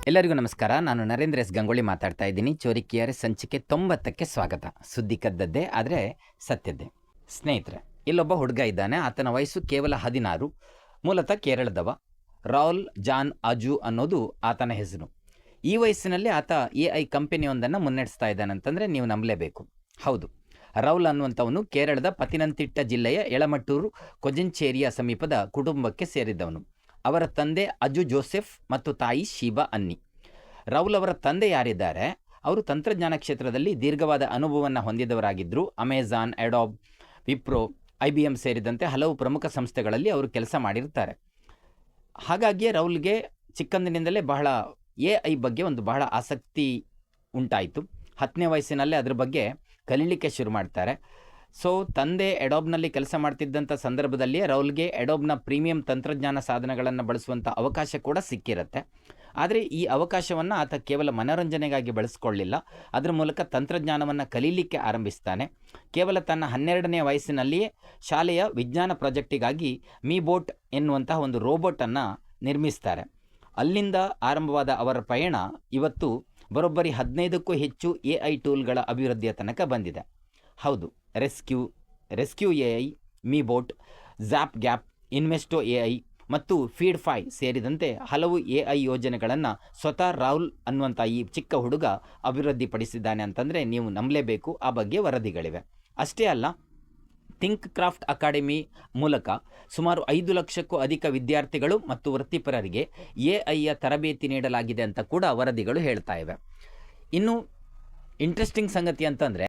ಎಲ್ಲರಿಗೂ ನಮಸ್ಕಾರ. ನಾನು ನರೇಂದ್ರ ಎಸ್ ಗಂಗೊಳ್ಳಿ ಮಾತಾಡ್ತಾ ಇದ್ದೀನಿ. ಚೋರಿಕಿಯರೆ ಸಂಚಿಕೆ 90ಕ್ಕೆ ಸ್ವಾಗತ. ಸುದ್ದಿ ಕದ್ದದ್ದೇ ಆದರೆ ಸತ್ಯದ್ದೇ. ಸ್ನೇಹಿತರೆ, ಇಲ್ಲೊಬ್ಬ ಹುಡುಗ ಇದ್ದಾನೆ. ಆತನ ವಯಸ್ಸು ಕೇವಲ 16. ಮೂಲತಃ ಕೇರಳದವ. ರಾಹುಲ್ ಜಾನ್ ಅಜು ಅನ್ನೋದು ಆತನ ಹೆಸರು. ಈ ವಯಸ್ಸಿನಲ್ಲಿ ಆತ AI ಕಂಪನಿಯೊಂದನ್ನು ಮುನ್ನಡೆಸ್ತಾ ಇದ್ದಾನೆ ಅಂತಂದರೆ ನೀವು ನಂಬಲೇಬೇಕು. ಹೌದು, ರಾಹುಲ್ ಅನ್ನುವಂಥವನು ಕೇರಳದ ಪತಿನಂತಿಟ್ಟ ಜಿಲ್ಲೆಯ ಎಳಮಟ್ಟೂರು ಕೊಜಂಚೇರಿಯ ಸಮೀಪದ ಕುಟುಂಬಕ್ಕೆ ಸೇರಿದ್ದವನು. ಅವರ ತಂದೆ ಅಜು ಜೋಸೆಫ್ ಮತ್ತು ತಾಯಿ ಶೀಬಾ ಅನ್ನಿ. ರಾಹುಲ್ ಅವರ ತಂದೆ ಯಾರಿದ್ದಾರೆ, ಅವರು ತಂತ್ರಜ್ಞಾನ ಕ್ಷೇತ್ರದಲ್ಲಿ ದೀರ್ಘವಾದ ಅನುಭವವನ್ನು ಹೊಂದಿದವರಾಗಿದ್ದರು. ಅಮೆಜಾನ್, ಅಡೋಬ್, ವಿಪ್ರೋ, IBM ಸೇರಿದಂತೆ ಹಲವು ಪ್ರಮುಖ ಸಂಸ್ಥೆಗಳಲ್ಲಿ ಅವರು ಕೆಲಸ ಮಾಡಿರ್ತಾರೆ. ಹಾಗಾಗಿಯೇ ರಾಹುಲ್ಗೆ ಚಿಕ್ಕಂದಿನಿಂದಲೇ ಬಹಳ AI ಬಗ್ಗೆ ಒಂದು ಬಹಳ ಆಸಕ್ತಿ ಉಂಟಾಯಿತು. 10ನೇ ವಯಸ್ಸಿನಲ್ಲೇ ಅದ್ರ ಬಗ್ಗೆ ಕಲೀಲಿಕ್ಕೆ ಶುರು ಮಾಡ್ತಾರೆ. ಸೊ ತಂದೆ ಎಡೋಬ್ನಲ್ಲಿ ಕೆಲಸ ಮಾಡ್ತಿದ್ದಂಥ ಸಂದರ್ಭದಲ್ಲಿ ರಾಹುಲ್ಗೆ ಎಡೋಬ್ನ ಪ್ರೀಮಿಯಂ ತಂತ್ರಜ್ಞಾನ ಸಾಧನಗಳನ್ನು ಬಳಸುವಂಥ ಅವಕಾಶ ಕೂಡ ಸಿಕ್ಕಿರುತ್ತೆ. ಆದರೆ ಈ ಅವಕಾಶವನ್ನು ಆತ ಕೇವಲ ಮನೋರಂಜನೆಗಾಗಿ ಬಳಸ್ಕೊಳ್ಳಿಲ್ಲ. ಅದರ ಮೂಲಕ ತಂತ್ರಜ್ಞಾನವನ್ನು ಕಲೀಲಿಕ್ಕೆ ಆರಂಭಿಸ್ತಾನೆ. ಕೇವಲ ತನ್ನ 12ನೇ ವಯಸ್ಸಿನಲ್ಲಿಯೇ ಶಾಲೆಯ ವಿಜ್ಞಾನ ಪ್ರಾಜೆಕ್ಟಿಗಾಗಿ ಮೀಬೋಟ್ ಎನ್ನುವಂತಹ ಒಂದು ರೋಬೋಟನ್ನು ನಿರ್ಮಿಸ್ತಾರೆ. ಅಲ್ಲಿಂದ ಆರಂಭವಾದ ಅವರ ಪಯಣ ಇವತ್ತು ಬರೋಬ್ಬರಿ 15ಕ್ಕೂ ಹೆಚ್ಚು AI ಟೂಲ್ಗಳ ಅಭಿವೃದ್ಧಿಯ ತನಕ ಬಂದಿದೆ. ಹೌದು, rescue AI, meebot, zap gap, investo AI ಮತ್ತು ಫೀಡ್5 ಸೇರಿದಂತೆ ಹಲವು AI ಯೋಜನೆಗಳನ್ನು ಸ್ವತಃ ರಾಹುಲ್ ಅನ್ನುವಂಥ ಈ ಚಿಕ್ಕ ಹುಡುಗ ಅಭಿವೃದ್ಧಿಪಡಿಸಿದ್ದಾನೆ ಅಂತಂದರೆ ನೀವು ನಂಬಲೇಬೇಕು. ಆ ಬಗ್ಗೆ ವರದಿಗಳಿವೆ. ಅಷ್ಟೇ ಅಲ್ಲ, ಥಿಂಕ್ ಕ್ರಾಫ್ಟ್ ಅಕಾಡೆಮಿ ಮೂಲಕ ಸುಮಾರು 5 ಲಕ್ಷಕ್ಕೂ ಅಧಿಕ ವಿದ್ಯಾರ್ಥಿಗಳು ಮತ್ತು ವೃತ್ತಿಪರರಿಗೆ AIಯ ತರಬೇತಿ ನೀಡಲಾಗಿದೆ ಅಂತ ಕೂಡ ವರದಿಗಳು ಹೇಳ್ತಾ ಇವೆ. ಇನ್ನು ಇಂಟ್ರೆಸ್ಟಿಂಗ್ ಸಂಗತಿ ಅಂತಂದರೆ,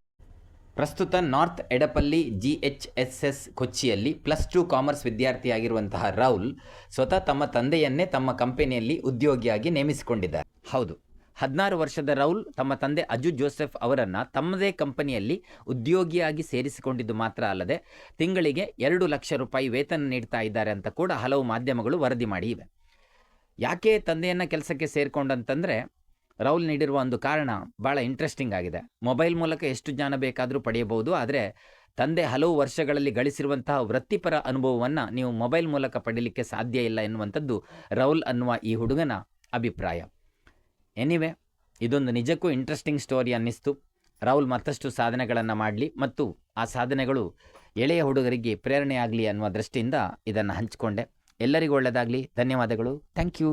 ಪ್ರಸ್ತುತ ನಾರ್ತ್ ಎಡಪಲ್ಲಿ GHSS ಕೊಚ್ಚಿಯಲ್ಲಿ +2 ಕಾಮರ್ಸ್ ವಿದ್ಯಾರ್ಥಿಯಾಗಿರುವಂತಹ ರಾಹುಲ್ ಸ್ವತಃ ತಮ್ಮ ತಂದೆಯನ್ನೇ ತಮ್ಮ ಕಂಪನಿಯಲ್ಲಿ ಉದ್ಯೋಗಿಯಾಗಿ ನೇಮಿಸಿಕೊಂಡಿದ್ದಾರೆ. ಹೌದು, 16 ವರ್ಷದ ರಾಹುಲ್ ತಮ್ಮ ತಂದೆ ಅಜು ಜೋಸೆಫ್ ಅವರನ್ನು ತಮ್ಮದೇ ಕಂಪನಿಯಲ್ಲಿ ಉದ್ಯೋಗಿಯಾಗಿ ಸೇರಿಸಿಕೊಂಡಿದ್ದು ಮಾತ್ರ ಅಲ್ಲದೆ ತಿಂಗಳಿಗೆ 2 ಲಕ್ಷ ರೂಪಾಯಿ ವೇತನ ನೀಡ್ತಾ ಇದ್ದಾರೆ ಅಂತ ಕೂಡ ಹಲವು ಮಾಧ್ಯಮಗಳು ವರದಿ ಮಾಡಿ ಇವೆ. ಯಾಕೆ ತಂದೆಯನ್ನು ಕೆಲಸಕ್ಕೆ ಸೇರಿಕೊಂಡಂತಂದರೆ, ರಾಹುಲ್ ನೀಡಿರುವ ಒಂದು ಕಾರಣ ಭಾಳ ಇಂಟ್ರೆಸ್ಟಿಂಗ್ ಆಗಿದೆ. ಮೊಬೈಲ್ ಮೂಲಕ ಎಷ್ಟು ಜ್ಞಾನ ಬೇಕಾದರೂ ಪಡೆಯಬಹುದು, ಆದರೆ ತಂದೆ ಹಲವು ವರ್ಷಗಳಲ್ಲಿ ಗಳಿಸಿರುವಂತಹ ವೃತ್ತಿಪರ ಅನುಭವವನ್ನು ನೀವು ಮೊಬೈಲ್ ಮೂಲಕ ಪಡೀಲಿಕ್ಕೆ ಸಾಧ್ಯ ಇಲ್ಲ ಎನ್ನುವಂಥದ್ದು ರಾಹುಲ್ ಅನ್ನುವ ಈ ಹುಡುಗನ ಅಭಿಪ್ರಾಯ. ಎನಿವೆ, ಇದೊಂದು ನಿಜಕ್ಕೂ ಇಂಟ್ರೆಸ್ಟಿಂಗ್ ಸ್ಟೋರಿ ಅನ್ನಿಸ್ತು. ರಾಹುಲ್ ಮತ್ತಷ್ಟು ಸಾಧನೆಗಳನ್ನು ಮಾಡಲಿ ಮತ್ತು ಆ ಸಾಧನೆಗಳು ಎಳೆಯ ಹುಡುಗರಿಗೆ ಪ್ರೇರಣೆಯಾಗಲಿ ಅನ್ನುವ ದೃಷ್ಟಿಯಿಂದ ಇದನ್ನು ಹಂಚಿಕೊಂಡೆ. ಎಲ್ಲರಿಗೂ ಒಳ್ಳೆಯದಾಗಲಿ. ಧನ್ಯವಾದಗಳು. Thank you.